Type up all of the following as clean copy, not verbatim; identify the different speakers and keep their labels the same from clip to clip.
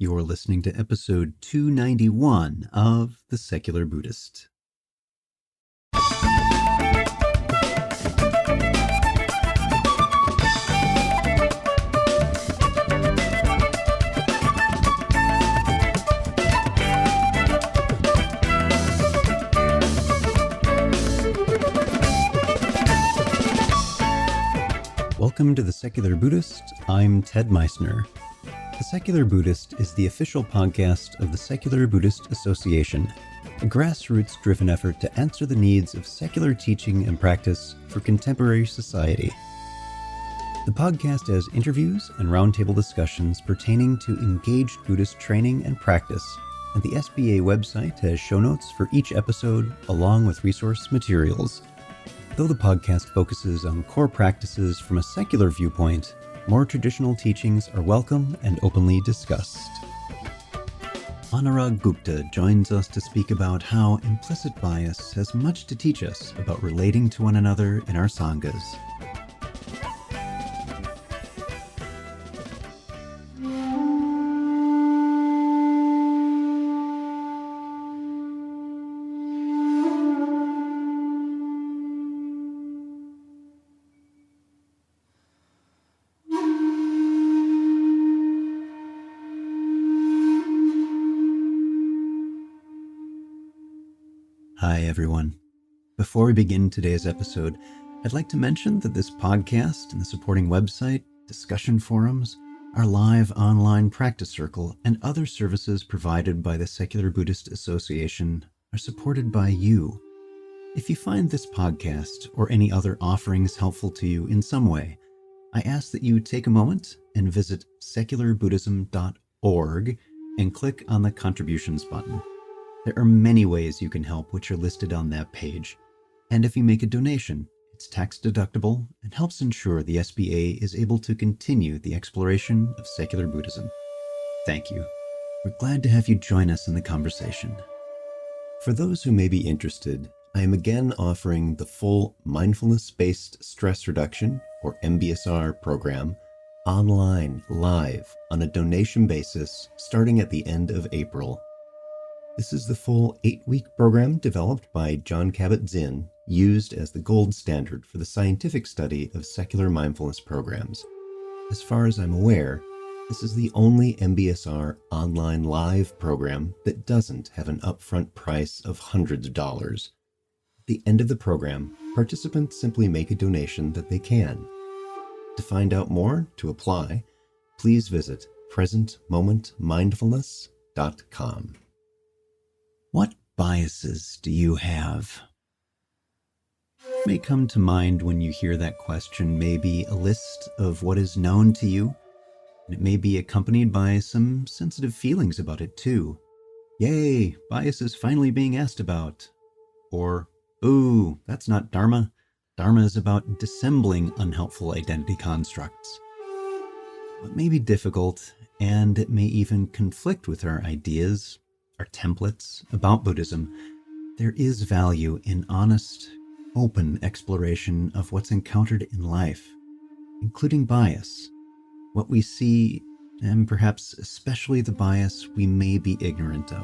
Speaker 1: You're listening to episode 291 of The Secular Buddhist. Welcome to The Secular Buddhist. I'm Ted Meissner. The Secular Buddhist is the official podcast of the Secular Buddhist Association, a grassroots-driven effort to answer the needs of secular teaching and practice for contemporary society. The podcast has interviews and roundtable discussions pertaining to engaged Buddhist training and practice, and the SBA website has show notes for each episode along with resource materials. Though the podcast focuses on core practices from a secular viewpoint, more traditional teachings are welcome and openly discussed. Anurag Gupta joins us to speak about how implicit bias has much to teach us about relating to one another in our sanghas. Hi, everyone. Before we begin today's episode, I'd like to mention that this podcast and the supporting website, discussion forums, our live online practice circle, and other services provided by the Secular Buddhist Association are supported by you. If you find this podcast or any other offerings helpful to you in some way, I ask that you take a moment and visit secularbuddhism.org and click on the contributions button. There are many ways you can help, which are listed on that page. And if you make a donation, it's tax deductible and helps ensure the SBA is able to continue the exploration of secular Buddhism. Thank you. We're glad to have you join us in the conversation. For those who may be interested, I am again offering the full Mindfulness-Based Stress Reduction, or MBSR program, online, live, on a donation basis, starting at the end of April. This is the full 8-week program developed by Jon Kabat-Zinn, used as the gold standard for the scientific study of secular mindfulness programs. As far as I'm aware, this is the only MBSR online live program that doesn't have an upfront price of hundreds of dollars. At the end of the program, participants simply make a donation that they can. To find out more, to apply, please visit presentmomentmindfulness.com. What biases do you have? What may come to mind when you hear that question may be a list of what is known to you, and it may be accompanied by some sensitive feelings about it too. Yay, bias is finally being asked about. Or, ooh, that's not Dharma. Dharma is about dissembling unhelpful identity constructs. What may be difficult, and it may even conflict with our ideas, our templates about Buddhism, there is value in honest, open exploration of what's encountered in life, including bias, what we see, and perhaps especially the bias we may be ignorant of.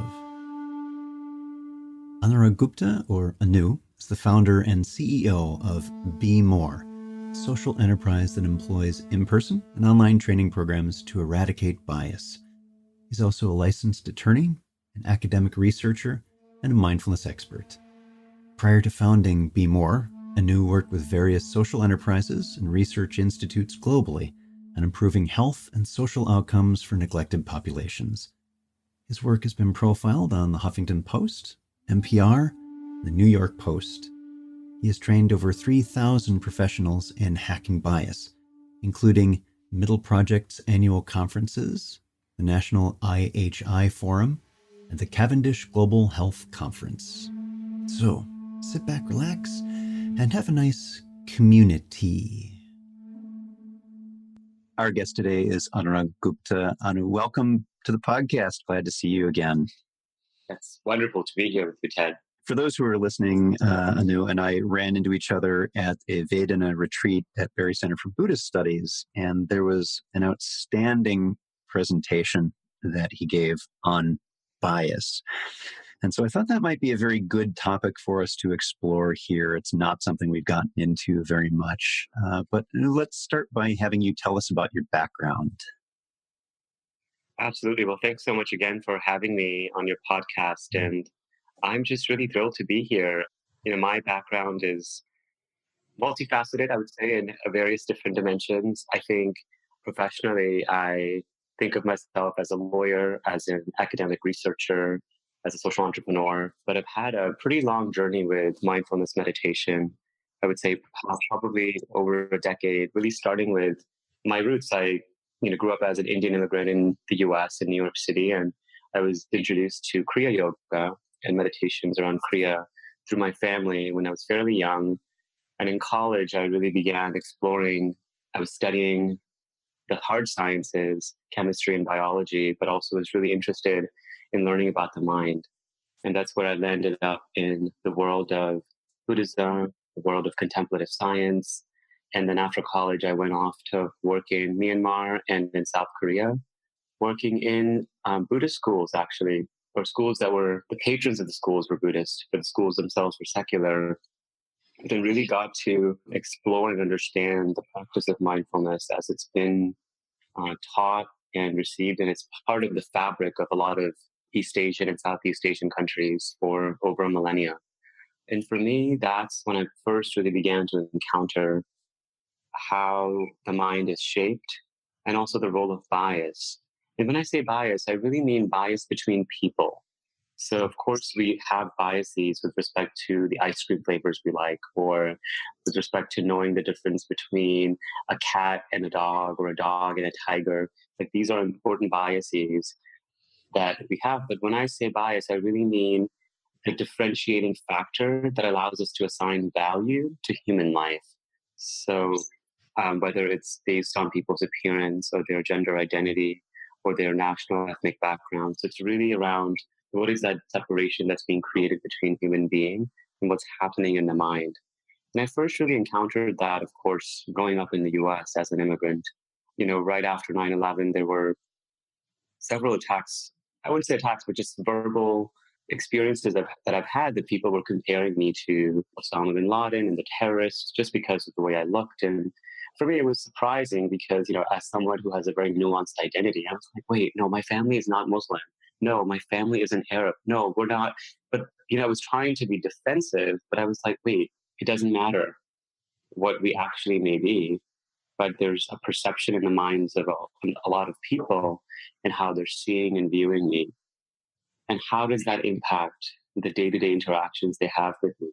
Speaker 1: Anurag Gupta, or Anu, is the founder and CEO of Be More, a social enterprise that employs in-person and online training programs to eradicate bias. He's also a licensed attorney, an academic researcher, and a mindfulness expert. Prior to founding Be More, Anu worked with various social enterprises and research institutes globally on improving health and social outcomes for neglected populations. His work has been profiled on the Huffington Post, NPR, and the New York Post. He has trained over 3,000 professionals in hacking bias, including Middle Project's annual conferences, the National IHI Forum, and the Cavendish Global Health Conference. So, sit back, relax, and have a nice community. Our guest today is Anurag Gupta. Anu, welcome to the podcast. Glad to see you again.
Speaker 2: It's wonderful to be here with you, Ted.
Speaker 1: For those who are listening, Anu and I ran into each other at a Vedana retreat at Berry Center for Buddhist Studies, and there was an outstanding presentation that he gave on bias. And so I thought that might be a very good topic for us to explore here. It's not something we've gotten into very much, but let's start by having you tell us about your background.
Speaker 3: Absolutely. Well, thanks so much again for having me on your podcast. And I'm just really thrilled to be here. My background is multifaceted, I would say, in various different dimensions. I think professionally, I think of myself as a lawyer, as an academic researcher, as a social entrepreneur, but I've had a pretty long journey with mindfulness meditation. I would say probably over a decade, really starting with my roots. I grew up as an Indian immigrant in the US in New York City, and I was introduced to Kriya Yoga and meditations around Kriya through my family when I was fairly young. And in college, I really began exploring. I was studying the hard sciences, chemistry and biology, but also was really interested in learning about the mind. And that's where I landed up in the world of Buddhism, the world of contemplative science. And then after college, I went off to work in Myanmar and in South Korea, working in Buddhist schools, actually, or schools that were, the patrons of the schools were Buddhist, but the schools themselves were secular. Then really got to explore and understand the practice of mindfulness as it's been taught and received, and it's part of the fabric of a lot of East Asian and Southeast Asian countries for over a millennia. And for me, that's when I first really began to encounter how the mind is shaped and also the role of bias. And when I say bias, I really mean bias between people. So, of course, we have biases with respect to the ice cream flavors we like, or with respect to knowing the difference between a cat and a dog, or a dog and a tiger. Like, these are important biases that we have. But when I say bias, I really mean the differentiating factor that allows us to assign value to human life. So, whether it's based on people's appearance or their gender identity or their national ethnic background. So it's really around what is that separation that's being created between human being and what's happening in the mind. And I first really encountered that, of course, growing up in the US as an immigrant. Right after 9/11, there were several attacks. I wouldn't say attacks, but just verbal experiences that I've had that people were comparing me to Osama bin Laden and the terrorists just because of the way I looked. And for me, it was surprising because, as someone who has a very nuanced identity, I was like, wait, no, my family is not Muslim. No, my family isn't Arab. No, we're not. But, I was trying to be defensive, but I was like, wait, it doesn't matter what we actually may be. But there's a perception in the minds of a lot of people and how they're seeing and viewing me. And how does that impact the day to day interactions they have with me?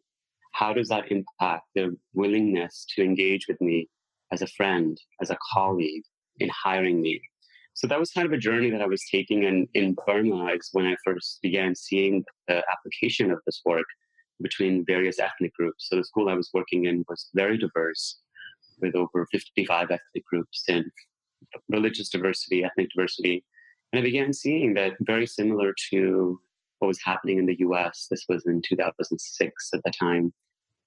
Speaker 3: How does that impact their willingness to engage with me as a friend, as a colleague, in hiring me? So that was kind of a journey that I was taking in Burma when I first began seeing the application of this work between various ethnic groups. So the school I was working in was very diverse with over 55 ethnic groups and religious diversity, ethnic diversity. And I began seeing that very similar to what was happening in the US. This was in 2006 at the time.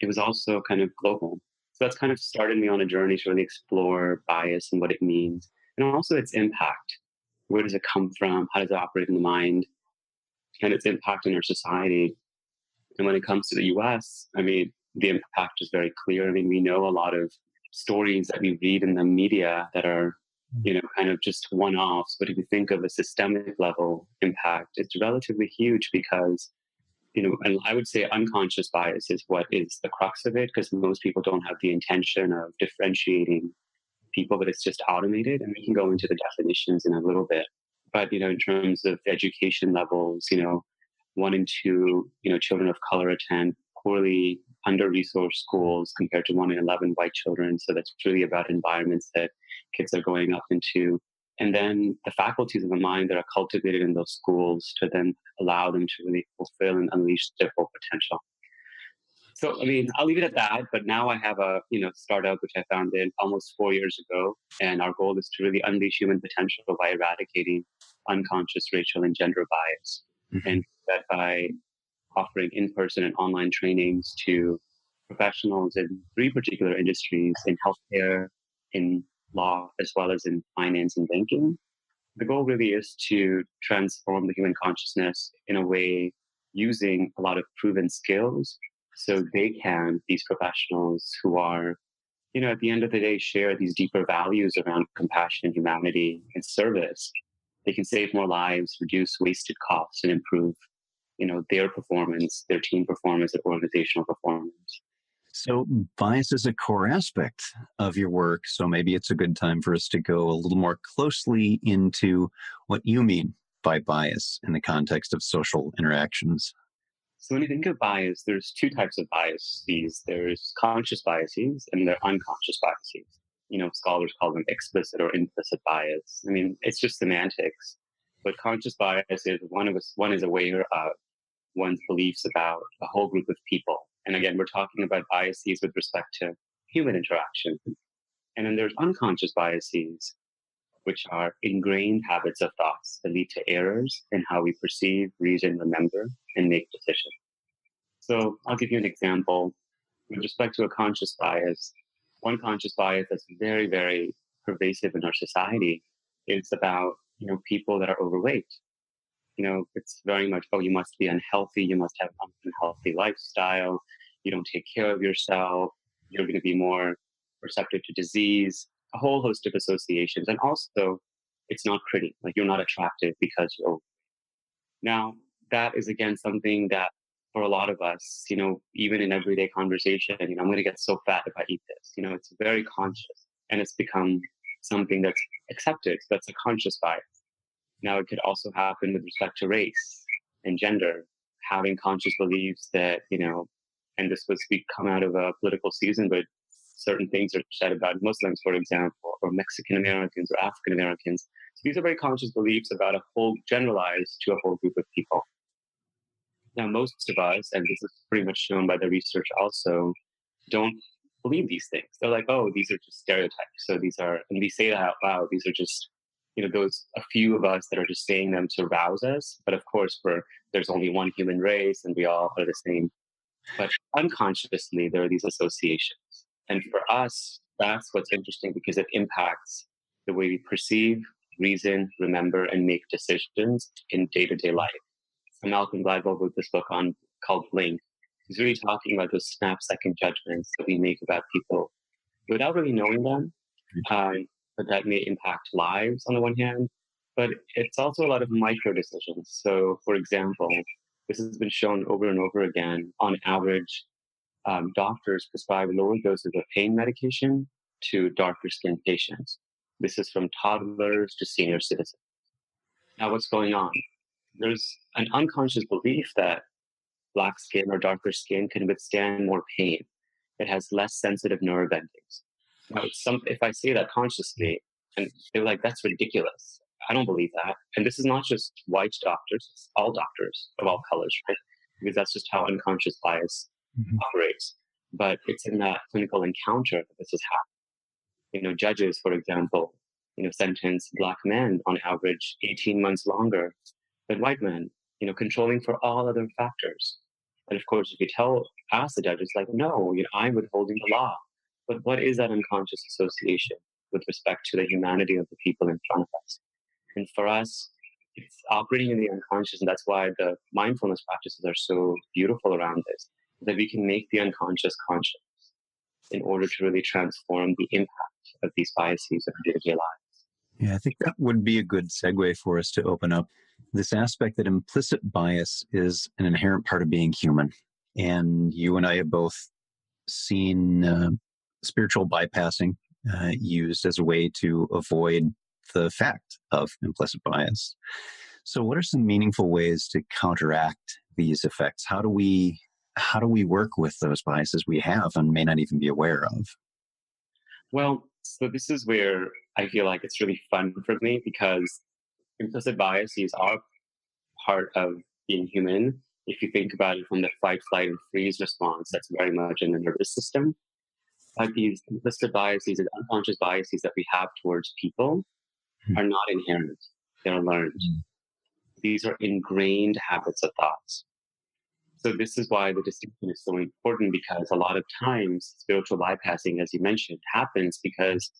Speaker 3: It was also kind of global. So that's kind of started me on a journey to really explore bias and what it means, and also its impact. Where does it come from? How does it operate in the mind? And its impact in our society. And when it comes to the US, I mean, the impact is very clear. I mean, we know a lot of stories that we read in the media that are, kind of just one offs. But if you think of a systemic level impact, it's relatively huge because, and I would say unconscious bias is what is the crux of it, because most people don't have the intention of differentiating people, but it's just automated. And we can go into the definitions in a little bit. But, in terms of education levels, 1 in 2, children of color attend poorly under-resourced schools compared to 1 in 11 white children. So that's really about environments that kids are going up into. And then the faculties of the mind that are cultivated in those schools to then allow them to really fulfill and unleash their full potential. So, I mean, I'll leave it at that. But now I have a, startup, which I founded almost 4 years ago. And our goal is to really unleash human potential by eradicating unconscious racial and gender bias. Mm-hmm. And that by offering in-person and online trainings to professionals in 3 particular industries: in healthcare, in law, as well as in finance and banking. The goal really is to transform the human consciousness in a way using a lot of proven skills so they can, these professionals who are, at the end of the day, share these deeper values around compassion, humanity, and service. They can save more lives, reduce wasted costs, and improve, their performance, their team performance, and organizational performance.
Speaker 1: So, bias is a core aspect of your work. So, maybe it's a good time for us to go a little more closely into what you mean by bias in the context of social interactions.
Speaker 3: So when you think of bias, there's two types of biases. There's conscious biases and there are unconscious biases. Scholars call them explicit or implicit bias. I mean, it's just semantics. But conscious bias is one is aware of one's beliefs about a whole group of people. And again, we're talking about biases with respect to human interaction. And then there's unconscious biases, which are ingrained habits of thoughts that lead to errors in how we perceive, reason, remember, and make decisions. So I'll give you an example. With respect to a conscious bias, one conscious bias that's very, very pervasive in our society is about, people that are overweight. It's very much, oh, you must be unhealthy, you must have an unhealthy lifestyle, you don't take care of yourself, you're going to be more receptive to disease, a whole host of associations. And also, it's not pretty, like you're not attractive because you're overweight. Now, that is again something that for a lot of us, even in everyday conversation, I'm going to get so fat if I eat this. It's very conscious and it's become something that's accepted. That's a conscious bias. Now, it could also happen with respect to race and gender, having conscious beliefs that, and we come out of a political season, but certain things are said about Muslims, for example, or Mexican Americans or African Americans. So these are very conscious beliefs about generalized to a whole group of people. Now, most of us, and this is pretty much shown by the research also, don't believe these things. They're like, oh, these are just stereotypes. So and we say that out loud, these are just, those a few of us that are just saying them to rouse us. But of course, there's only one human race and we all are the same. But unconsciously, there are these associations. And for us, that's what's interesting because it impacts the way we perceive, reason, remember, and make decisions in day-to-day life. Malcolm Gladwell wrote this book called Blink. He's really talking about those snap-second judgments that we make about people without really knowing them, but that may impact lives on the one hand. But it's also a lot of micro decisions. So, for example, this has been shown over and over again. On average, doctors prescribe lower doses of pain medication to darker skinned patients. This is from toddlers to senior citizens. Now, what's going on? There's an unconscious belief that black skin or darker skin can withstand more pain. It has less sensitive nerve endings. Now, if I say that consciously, and they're like, that's ridiculous. I don't believe that. And this is not just white doctors, it's all doctors of all colors, right? Because that's just how unconscious bias operates. But it's in that clinical encounter that this is happening. Judges, for example, sentence black men on average 18 months longer than white men, controlling for all other factors. And of course, if you ask the judges, like, no, I'm withholding the law. But what is that unconscious association with respect to the humanity of the people in front of us? And for us, it's operating in the unconscious. And that's why the mindfulness practices are so beautiful around this, that we can make the unconscious conscious in order to really transform the impact of these biases in our day-to-day lives.
Speaker 1: Yeah, I think that would be a good segue for us to open up this aspect that implicit bias is an inherent part of being human. And you and I have both seen spiritual bypassing used as a way to avoid the fact of implicit bias. So what are some meaningful ways to counteract these effects? How do we work with those biases we have and may not even be aware of?
Speaker 3: Well, so this is where I feel like it's really fun for me because implicit biases are part of being human. If you think about it from the fight, flight, and freeze response, that's very much in the nervous system. But these implicit biases and unconscious biases that we have towards people are not inherent, they're learned. These are ingrained habits of thoughts. So this is why the distinction is so important because a lot of times spiritual bypassing, as you mentioned, happens because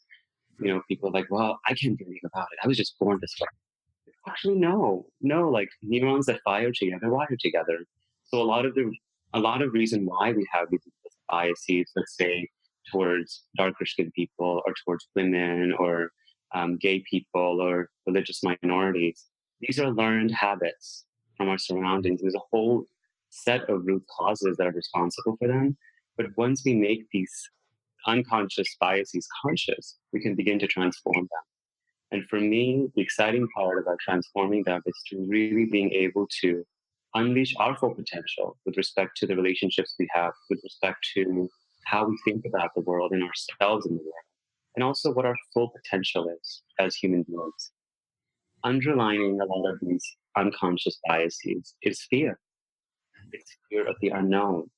Speaker 3: People are like, well, I can't do anything about it. I was just born this way. Actually, no, like neurons that fire together wire together. So a lot of reason why we have these biases, let's say, towards darker skinned people or towards women or gay people or religious minorities, these are learned habits from our surroundings. There's a whole set of root causes that are responsible for them. But once we make these unconscious biases conscious, we can begin to transform them. And for me, the exciting part about transforming them is to really being able to unleash our full potential with respect to the relationships we have, with respect to how we think about the world and ourselves in the world, and also what our full potential is as human beings. Underlining a lot of these unconscious biases is fear. It's fear of the unknown.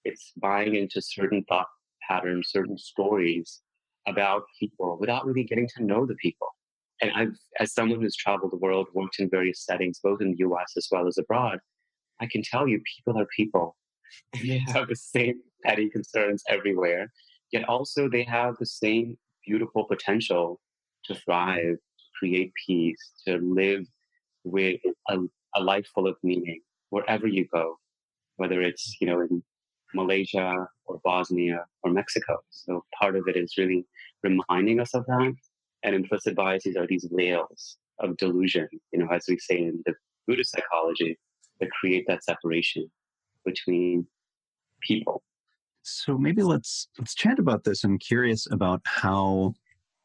Speaker 3: It's buying into certain thought patterns, certain stories about people without really getting to know the people. And as someone who's traveled the world, worked in various settings, both in the US as well as abroad, I can tell you people are people. And they have the same petty concerns everywhere. Yet also they have the same beautiful potential to thrive, to create peace, to live with a, a life full of meaning wherever you go, whether it's, in Malaysia or Bosnia or Mexico. So part of it is really reminding us of that. And implicit biases are these veils of delusion, as we say in the Buddhist psychology, that create that separation between people.
Speaker 1: So maybe let's chat about this. I'm curious about how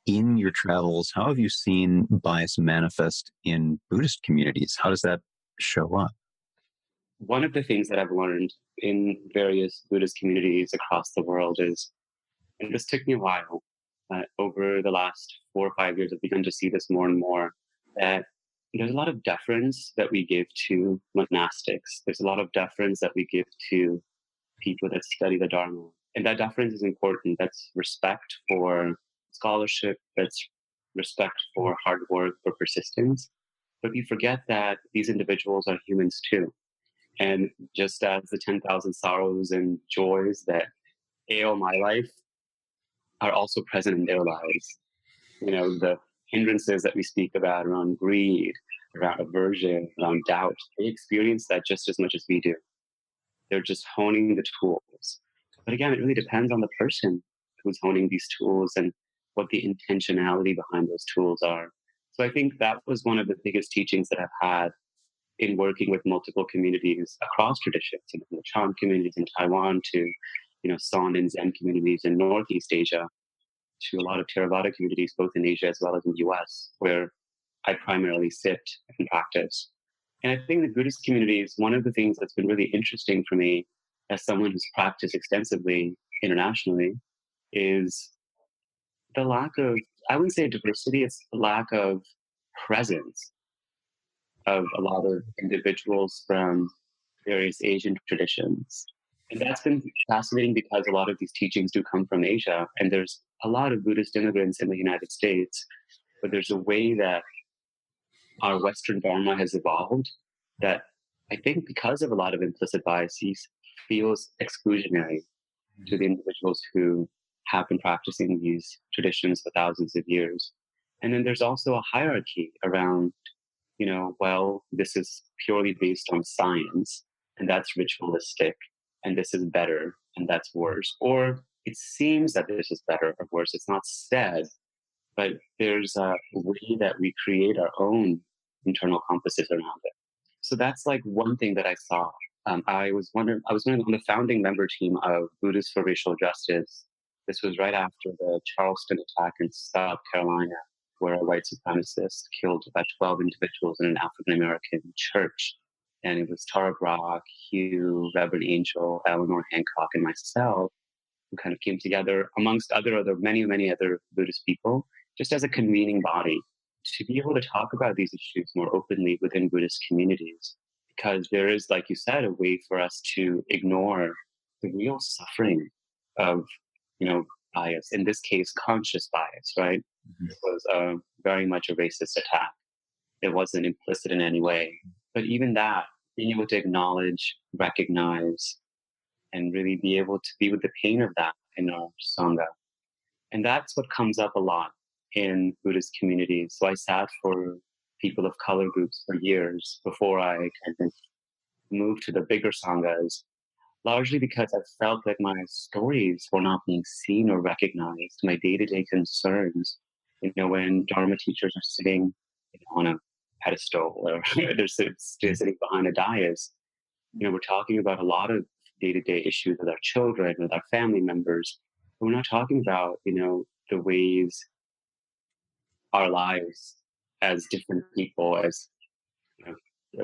Speaker 1: in your travels, how have you seen bias manifest in Buddhist communities? How does that show up?
Speaker 3: One of the things that I've learned in various Buddhist communities across the world is, and this took me a while, over the last 4 or 5 years, I've begun to see this more and more, that there's a lot of deference that we give to monastics. There's a lot of deference that we give to people that study the Dharma. And that deference is important. That's respect for scholarship, that's respect for hard work, for persistence. But we forget that these individuals are humans too. And just as the 10,000 sorrows and joys that ail my life are also present in their lives, the hindrances that we speak about around greed, around aversion, around doubt, they experience that just as much as we do. They're just honing the tools. But again, it really depends on the person who's honing these tools and what the intentionality behind those tools are. So I think that was one of the biggest teachings that I've had in working with multiple communities across traditions, from the Chan communities in Taiwan to, San and Zen communities in Northeast Asia, to a lot of Theravada communities, both in Asia as well as in the US, where I primarily sit and practice. And I think the Buddhist communities, one of the things that's been really interesting for me as someone who's practiced extensively internationally is the lack of, I wouldn't say diversity, it's the lack of presence of a lot of individuals from various Asian traditions. And that's been fascinating because a lot of these teachings do come from Asia, and there's a lot of Buddhist immigrants in the United States, but there's a way that our Western Dharma has evolved that I think because of a lot of implicit biases feels exclusionary to the individuals who have been practicing these traditions for thousands of years. And then there's also a hierarchy around, well, this is purely based on science and that's ritualistic and this is better and that's worse. Or it seems that this is better or worse. It's not said, but there's a way that we create our own internal compasses around it. So that's like one thing that I saw. I was on the founding member team of Buddhists for Racial Justice. This was right after the Charleston attack in South Carolina, where a white supremacist killed about 12 individuals in an African American church. And it was Tara Brock, Hugh, Reverend Angel, Eleanor Hancock, and myself who kind of came together amongst other many, many other Buddhist people, just as a convening body to be able to talk about these issues more openly within Buddhist communities. Because there is, like you said, a way for us to ignore the real suffering of, bias, in this case, conscious bias, right? Mm-hmm. It was very much a racist attack. It wasn't implicit in any way. But even that, being able to acknowledge, recognize, and really be able to be with the pain of that in our Sangha. And that's what comes up a lot in Buddhist communities. So I sat for people of color groups for years before I kind of moved to the bigger sanghas, largely because I felt like my stories were not being seen or recognized. My day-to-day concerns, when Dharma teachers are sitting on a pedestal or sitting behind a dais, we're talking about a lot of day-to-day issues with our children, with our family members. But we're not talking about, the ways our lives as different people, as you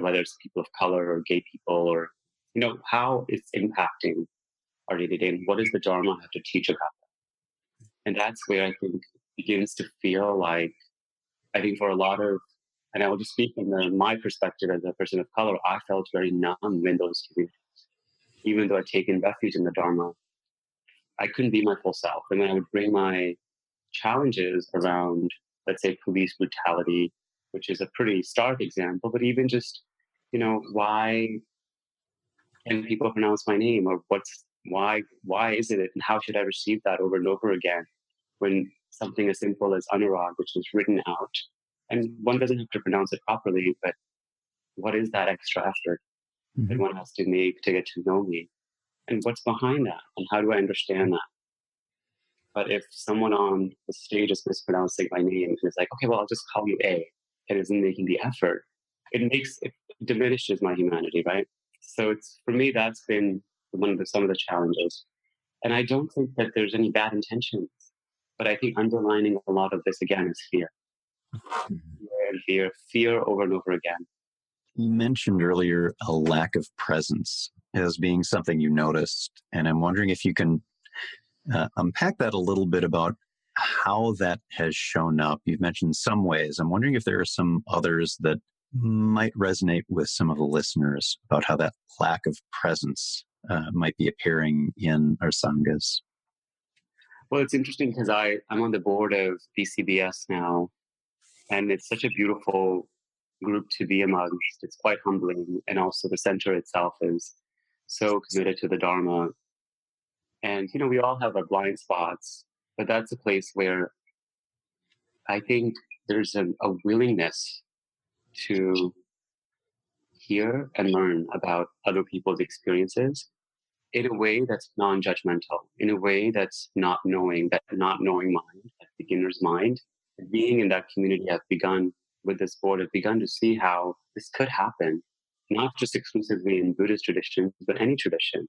Speaker 3: whether it's people of color or gay people, or how it's impacting our day to day, and what does the Dharma have to teach about that? And that's where I think it begins to feel like, I think for a lot of, and I will just speak from my perspective as a person of color, I felt very numb in those communities. Even though I'd taken refuge in the Dharma, I couldn't be my full self. And when I would bring my challenges around, let's say, police brutality, which is a pretty stark example, but even just, why can people pronounce my name, or why is it, and how should I receive that over and over again when something as simple as Anurag, which is written out, and one doesn't have to pronounce it properly, but what is that extra effort that one has to make to get to know me? And what's behind that? And how do I understand that? But if someone on the stage is mispronouncing my name and is like, okay, well, I'll just call you A, and isn't making the effort, it diminishes my humanity, right? So it's, for me, that's been some of the challenges. And I don't think that there's any bad intentions, but I think underlining a lot of this again is fear. Fear over and over again.
Speaker 1: You mentioned earlier a lack of presence as being something you noticed, and I'm wondering if you can unpack that a little bit about how that has shown up. You've mentioned some ways. I'm wondering if there are some others that might resonate with some of the listeners about how that lack of presence might be appearing in our sanghas.
Speaker 3: Well, it's interesting because I'm on the board of BCBS now, and it's such a beautiful group to be amongst. It's quite humbling, and also the center itself is so committed to the Dharma. And we all have our blind spots, but that's a place where I think there's a willingness to hear and learn about other people's experiences in a way that's non-judgmental, in a way that's not knowing mind, that beginner's mind. Being in that community, with this board, I've begun to see how this could happen, not just exclusively in Buddhist traditions, but any tradition,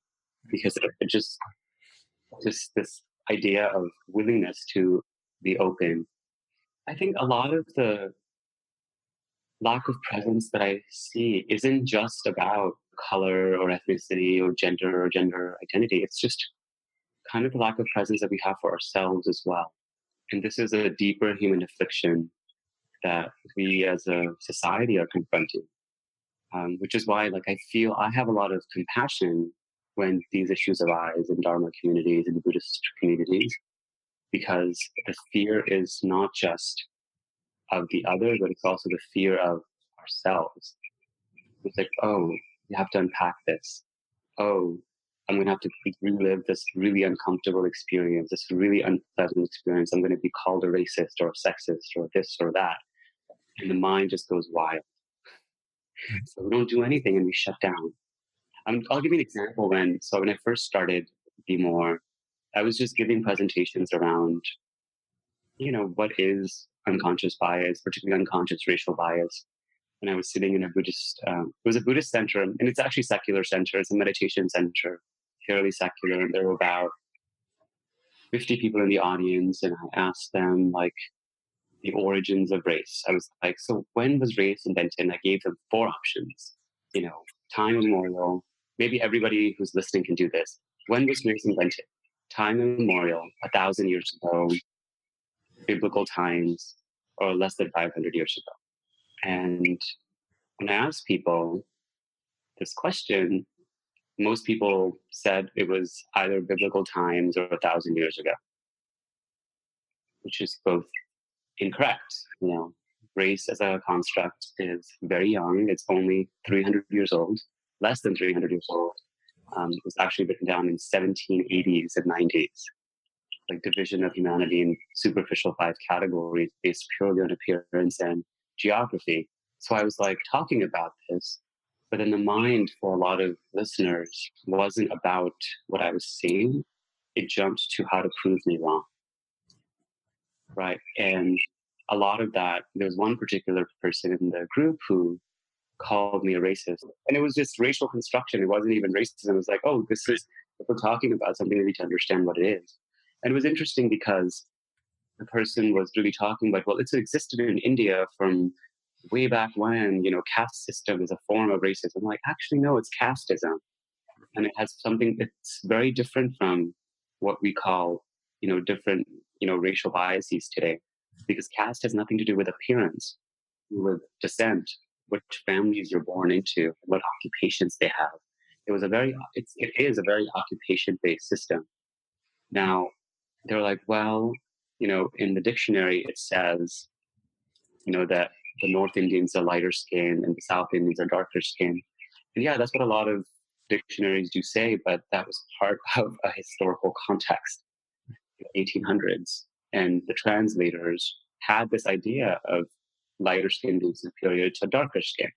Speaker 3: because it just this idea of willingness to be open. I think a lot of the lack of presence that I see isn't just about color or ethnicity or gender identity. It's just kind of the lack of presence that we have for ourselves as well. And this is a deeper human affliction that we as a society are confronting, which is why, I feel I have a lot of compassion when these issues arise in Dharma communities and Buddhist communities, because the fear is not just of the other, but it's also the fear of ourselves. It's like, oh, you have to unpack this. Oh, I'm going to have to relive this really uncomfortable experience, this really unpleasant experience. I'm going to be called a racist or a sexist or this or that. And the mind just goes wild. So we don't do anything and we shut down. I'll give you an example. When I first started Be More, I was just giving presentations around, what is unconscious bias, particularly unconscious racial bias. And I was sitting in a Buddhist, it was a Buddhist center, and it's actually secular center. It's a meditation center, fairly secular. And there were about 50 people in the audience, and I asked them the origins of race. I was like, so when was race invented? And I gave them 4 options, time immemorial. Maybe everybody who's listening can do this. When was race invented? Time immemorial, 1,000 years ago, biblical times, or less than 500 years ago. And when I asked people this question, most people said it was either biblical times or 1,000 years ago, which is both incorrect. Race as a construct is very young. It's only 300 years old, less than 300 years old. It was actually written down in 1780s and 90s. like division of humanity in superficial five categories based purely on appearance and geography. So I was like talking about this, but then the mind for a lot of listeners wasn't about what I was seeing. It jumped to how to prove me wrong. Right. And a lot of that, there was one particular person in the group who called me a racist. And it was just racial construction. It wasn't even racism. It was like, oh, this is, if we're talking about something, we need to understand what it is. And it was interesting because the person was really talking about, well, it's existed in India from way back when, caste system is a form of racism. I'm like, actually, no, it's casteism. And it has something that's very different from what we call, different, racial biases today. Because caste has nothing to do with appearance, with descent, which families you're born into, what occupations they have. It is a very occupation-based system. Now, they're like, well, in the dictionary it says, that the North Indians are lighter skin and the South Indians are darker skin. And yeah, that's what a lot of dictionaries do say, but that was part of a historical context, in the 1800s. And the translators had this idea of lighter skin being superior to darker skin.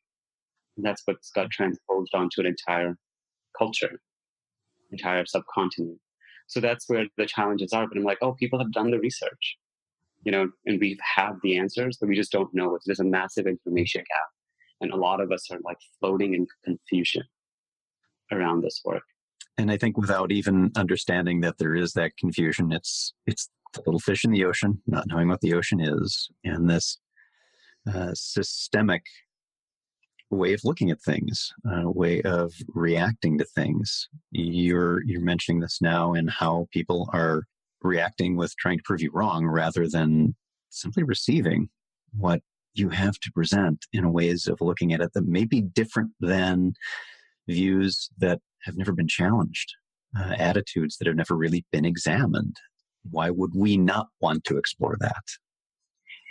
Speaker 3: And that's what's got transposed onto an entire culture, entire subcontinent. So that's where the challenges are. But I'm like, oh, people have done the research, and we have the answers, but we just don't know it. There's a massive information gap. And a lot of us are like floating in confusion around this work.
Speaker 1: And I think without even understanding that there is that confusion, it's the little fish in the ocean, not knowing what the ocean is, and this systemic way of looking at things, way of reacting to things. You're mentioning this now and how people are reacting with trying to prove you wrong rather than simply receiving what you have to present in ways of looking at it that may be different than views that have never been challenged, attitudes that have never really been examined. Why would we not want to explore that?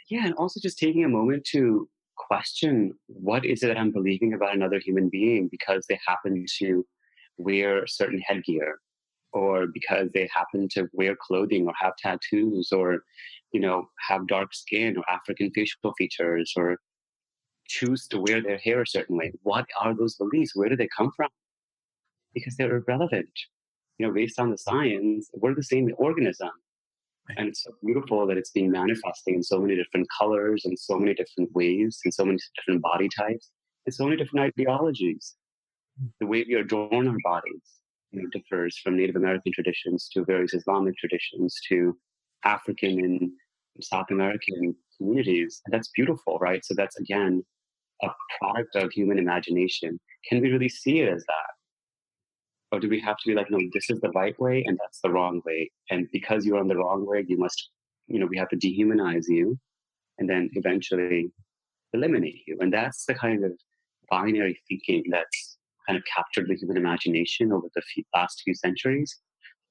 Speaker 3: Yeah, and also just taking a moment to question what is it that I'm believing about another human being because they happen to wear certain headgear, or because they happen to wear clothing or have tattoos, or have dark skin or African facial features, or choose to wear their hair a certain way. What are those beliefs? Where do they come from? Because they're irrelevant. Based on the science, we're the same organism. And it's so beautiful that it's being manifesting in so many different colors and so many different ways and so many different body types and so many different ideologies. The way we adorn our bodies, differs from Native American traditions to various Islamic traditions to African and South American communities. And that's beautiful, right? So that's, again, a product of human imagination. Can we really see it as that? Or do we have to be like, no, this is the right way and that's the wrong way? And because you're on the wrong way, you must, we have to dehumanize you and then eventually eliminate you. And that's the kind of binary thinking that's kind of captured the human imagination over the last few centuries.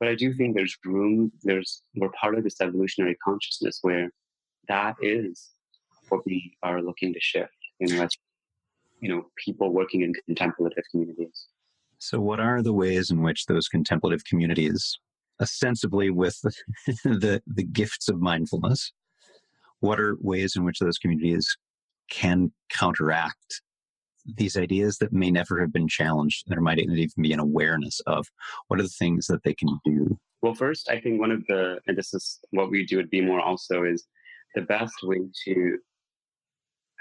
Speaker 3: But I do think we're part of this evolutionary consciousness where that is what we are looking to shift, as, people working in contemplative communities.
Speaker 1: So what are the ways in which those contemplative communities, ostensibly with the gifts of mindfulness, what are ways in which those communities can counteract these ideas that may never have been challenged? There might even be an awareness of what are the things that they can do.
Speaker 3: Well, first, I think and this is what we do at Be More also, is the best way to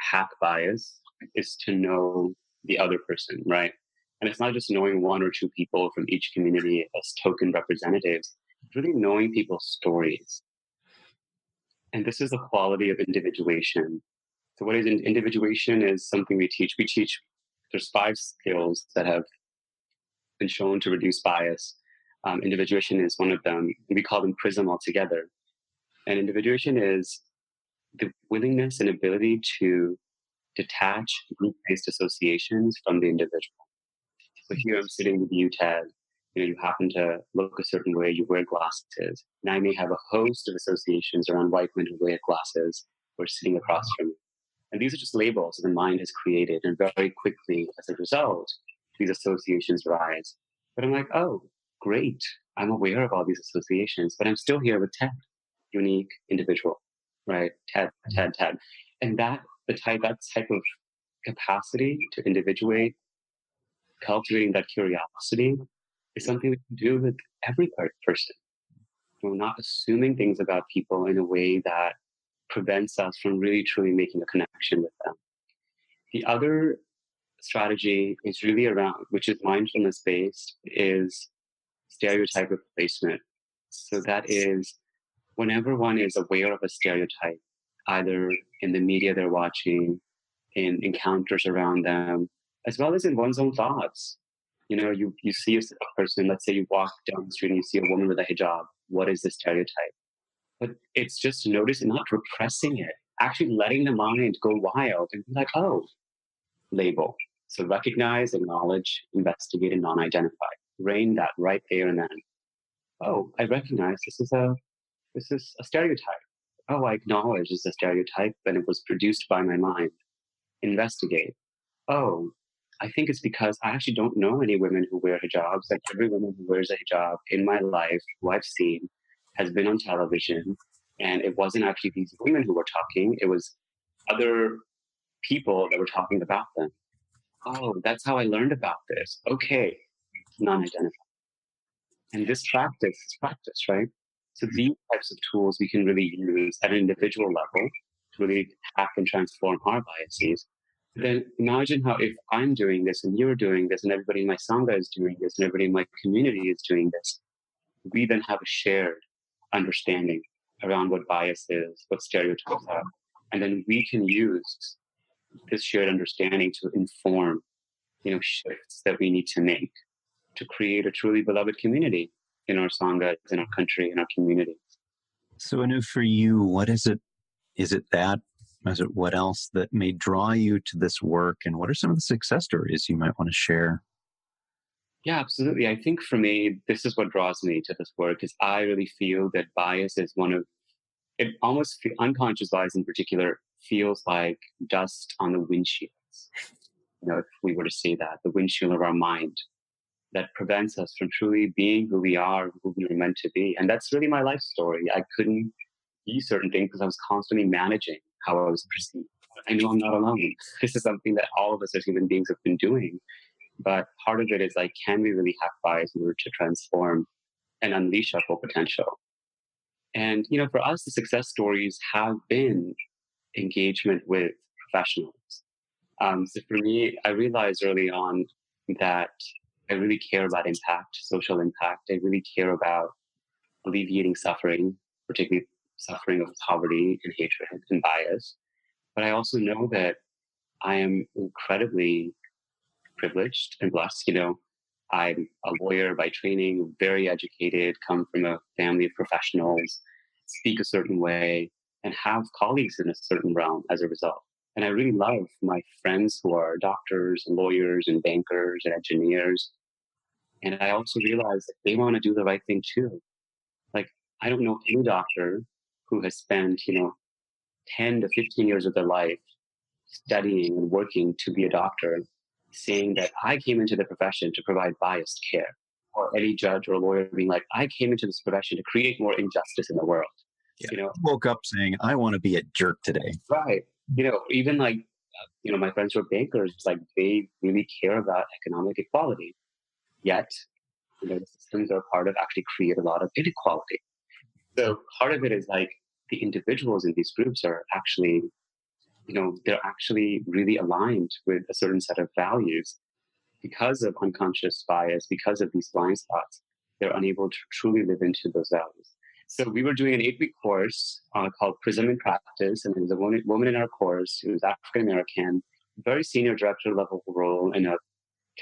Speaker 3: hack bias is to know the other person, right? And it's not just knowing one or two people from each community as token representatives, it's really knowing people's stories. And this is the quality of individuation. So what is individuation is something we teach. There's 5 skills that have been shown to reduce bias. Individuation is one of them. We call them PRISM altogether. And individuation is the willingness and ability to detach group-based associations from the individual. So here I'm sitting with you, Ted. You happen to look a certain way, you wear glasses. And I may have a host of associations around white men who wear glasses who are sitting across from me. And these are just labels that the mind has created. And very quickly, as a result, these associations rise. But I'm like, oh, great. I'm aware of all these associations, but I'm still here with Ted, unique individual, right? Ted, Ted, Ted. And that type of capacity to individuate, cultivating that curiosity is something we can do with every person. We're not assuming things about people in a way that prevents us from really truly making a connection with them. The other strategy is really around, which is mindfulness based, is stereotype replacement. So that is whenever one is aware of a stereotype, either in the media they're watching, in encounters around them, as well as in one's own thoughts. You see a person, let's say you walk down the street and you see a woman with a hijab. What is the stereotype? But it's just noticing, not repressing it, actually letting the mind go wild and be like, oh, label. So recognize, acknowledge, investigate, and non-identify. Reign that right there and then. Oh, I recognize this is a stereotype. Oh, I acknowledge this is a stereotype and it was produced by my mind. Investigate. Oh, I think it's because I actually don't know any women who wear hijabs. Like every woman who wears a hijab in my life, who I've seen, has been on television. And it wasn't actually these women who were talking, it was other people that were talking about them. Oh, that's how I learned about this. Okay, non identified. And this practice is practice, right? So these types of tools we can really use at an individual level to really hack and transform our biases. But then imagine how if I'm doing this and you're doing this and everybody in my Sangha is doing this and everybody in my community is doing this, we then have a shared understanding around what bias is, what stereotypes are. And then we can use this shared understanding to inform, shifts that we need to make to create a truly beloved community in our Sangha, in our country, in our community.
Speaker 1: So, Anu, for you, what is it? Is it that? Is it what else that may draw you to this work? And what are some of the success stories you might want to share?
Speaker 3: Yeah, absolutely. I think for me, this is what draws me to this work is I really feel that bias is one of it almost unconscious bias in particular feels like dust on the windshields. If we were to say that, the windshield of our mind that prevents us from truly being who we are, who we were meant to be. And that's really my life story. I couldn't be certain things because I was constantly managing how I was perceived. I know I'm not alone. This is something that all of us as human beings have been doing. But part of it is like, can we really hack bias in order to transform and unleash our full potential? And, for us, the success stories have been engagement with professionals. So for me, I realized early on that I really care about impact, social impact. I really care about alleviating suffering, particularly suffering of poverty and hatred and bias. But I also know that I am incredibly privileged and blessed. I'm a lawyer by training, very educated, come from a family of professionals, speak a certain way, and have colleagues in a certain realm as a result. And I really love my friends who are doctors and lawyers and bankers and engineers. And I also realize that they want to do the right thing too. Like, I don't know any doctor who has spent, 10 to 15 years of their life studying and working to be a doctor, saying that I came into the profession to provide biased care. Or any judge or lawyer being like, I came into this profession to create more injustice in the world.
Speaker 1: Yeah. Woke up saying, I want to be a jerk today.
Speaker 3: Right. Even like, my friends who are bankers, like they really care about economic equality. Yet, the systems are part of actually create a lot of inequality. So part of it is like the individuals in these groups are actually, they're actually really aligned with a certain set of values. Because of unconscious bias, because of these blind spots, they're unable to truly live into those values. So we were doing an 8-week course called Prism in Practice, and there was a woman in our course who was African American, very senior director level role in a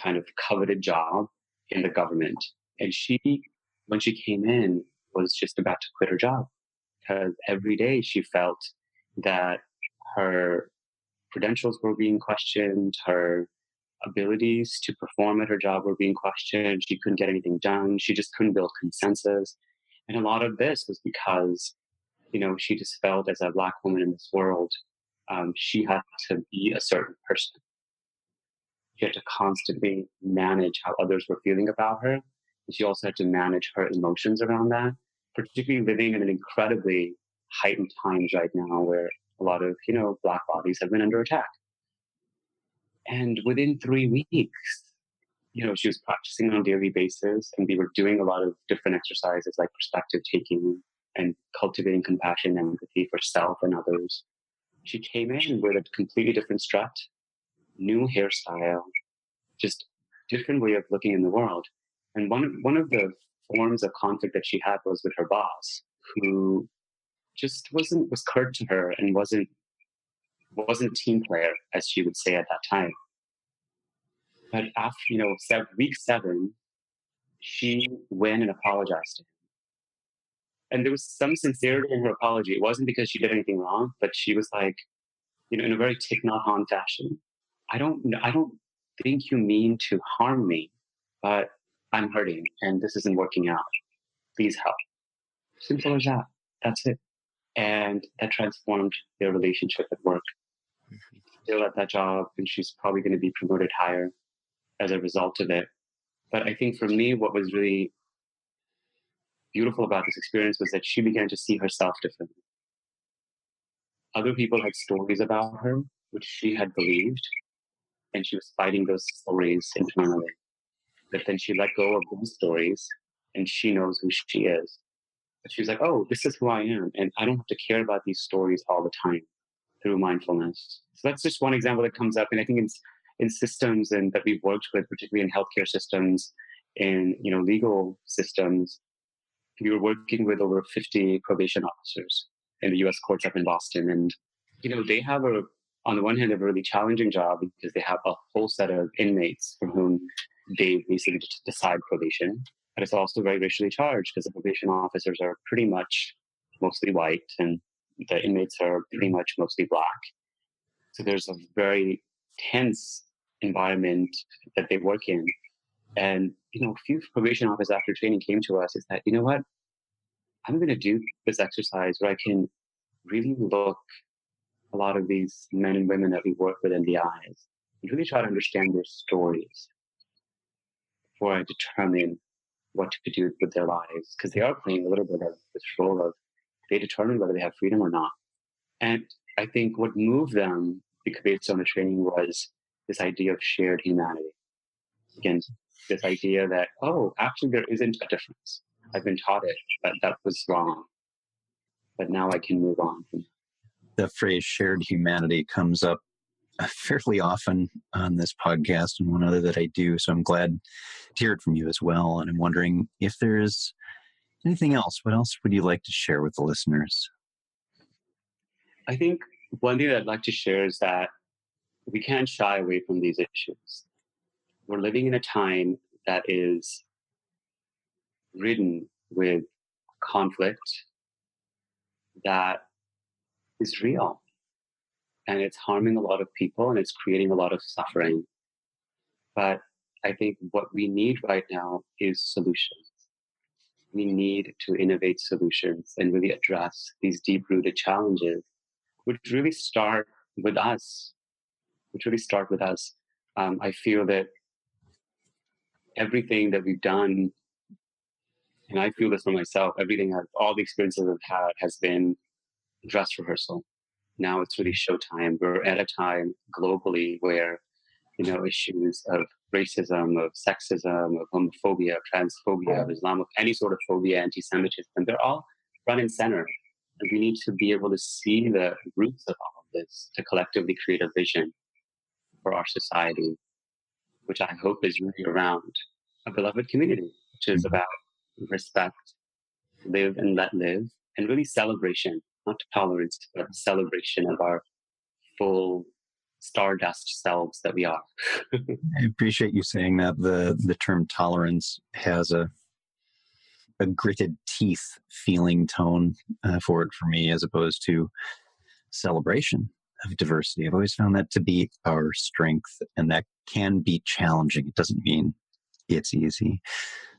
Speaker 3: kind of coveted job in the government. And she, when she came in, was just about to quit her job because every day she felt that her credentials were being questioned, her abilities to perform at her job were being questioned. She couldn't get anything done. She just couldn't build consensus. And a lot of this was because, she just felt as a Black woman in this world, she had to be a certain person. She had to constantly manage how others were feeling about her. She also had to manage her emotions around that, particularly living in an incredibly heightened times right now where a lot of, Black bodies have been under attack. And within 3 weeks, she was practicing on a daily basis, and we were doing a lot of different exercises like perspective taking and cultivating compassion and empathy for self and others. She came in with a completely different strut, new hairstyle, just different way of looking in the world. And one of the forms of conflict that she had was with her boss, who just was curt to her and wasn't a team player, as she would say at that time. But after week 7, she went and apologized to him. And there was some sincerity in her apology. It wasn't because she did anything wrong, but she was like, in a very Thich Nhat Hanh fashion, I don't think you mean to harm me, but I'm hurting and this isn't working out. Please help. Simple as that. That's it. And that transformed their relationship at work. Still at that job, and she's probably going to be promoted higher as a result of it. But I think for me, what was really beautiful about this experience was that she began to see herself differently. Other people had stories about her, which she had believed, and she was fighting those stories internally. But then she let go of those stories, and she knows who she is. But she's like, oh, this is who I am, and I don't have to care about these stories all the time through mindfulness. So that's just one example that comes up, and I think in systems and that we've worked with, particularly in healthcare systems, in legal systems, we were working with over 50 probation officers in the U.S. courts up in Boston, and they have on the one hand, a really challenging job because they have a whole set of inmates for whom they basically decide probation, but it's also very racially charged because the probation officers are pretty much mostly white and the inmates are pretty much mostly Black. So there's a very tense environment that they work in. And, a few probation officers after training came to us is that, you know what, I'm going to do this exercise where I can really look a lot of these men and women that we work with in the eyes and really try to understand their stories before I determine what to do with their lives. Because they are playing a little bit of this role of they determine whether they have freedom or not. And I think what moved them, based on the training, was this idea of shared humanity. Again, this idea that, oh, actually there isn't a difference. I've been taught it, but that was wrong. But now I can move on.
Speaker 1: The phrase shared humanity comes up fairly often on this podcast and one other that I do. So I'm glad to hear it from you as well. And I'm wondering if there's anything else. What else would you like to share with the listeners?
Speaker 3: I think one thing that I'd like to share is that we can't shy away from these issues. We're living in a time that is ridden with conflict that is real. And it's harming a lot of people and it's creating a lot of suffering. But I think what we need right now is solutions. We need to innovate solutions and really address these deep-rooted challenges, which really start with us. I feel that everything that we've done, and I feel this for myself, all the experiences I've had has been dress rehearsal. Now it's really showtime. We're at a time globally where, issues of racism, of sexism, of homophobia, of transphobia, of Islam, of any sort of phobia, anti-Semitism, they're all front and center. And we need to be able to see the roots of all of this to collectively create a vision for our society, which I hope is really around a beloved community, which is about respect, live and let live, and really celebration, not tolerance, but celebration of our full stardust selves that we are.
Speaker 1: I appreciate you saying that. The term tolerance has a gritted teeth feeling tone for it for me, as opposed to celebration of diversity. I've always found that to be our strength, and that can be challenging. It doesn't mean it's easy.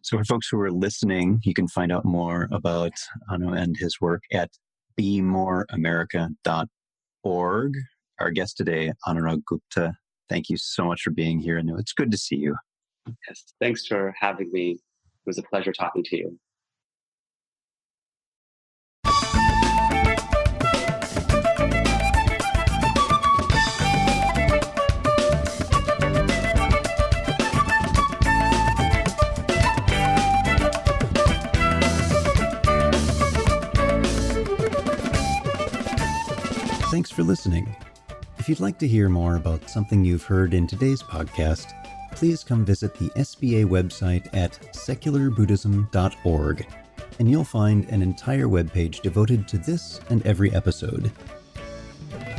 Speaker 1: So for folks who are listening, you can find out more about Anu and his work at bemoreamerica.org. Our guest today, Anurag Gupta, thank you so much for being here. Anu, it's good to see you.
Speaker 3: Yes, thanks for having me. was a pleasure talking to you.
Speaker 1: Thanks for listening. If you'd like to hear more about something you've heard in today's podcast, please come visit the SBA website at secularbuddhism.org, and you'll find an entire webpage devoted to this and every episode.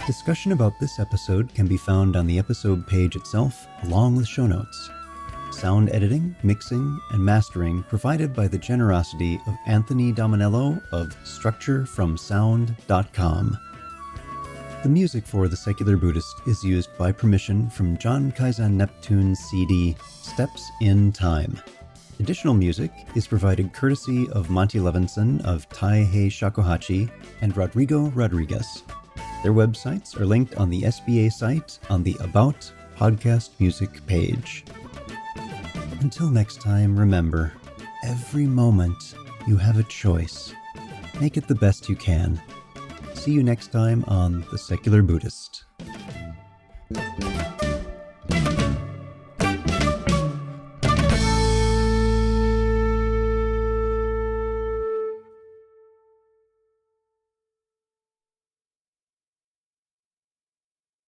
Speaker 1: Discussion about this episode can be found on the episode page itself, along with show notes. Sound editing, mixing, and mastering provided by the generosity of Anthony Dominello of StructureFromSound.com. The music for The Secular Buddhist is used by permission from John Kaizen Neptune's CD, Steps in Time. Additional music is provided courtesy of Monty Levinson of Taihei Shakuhachi and Rodrigo Rodriguez. Their websites are linked on the SBA site on the About Podcast Music page. Until next time, remember, every moment you have a choice. Make it the best you can. See you next time on The Secular Buddhist.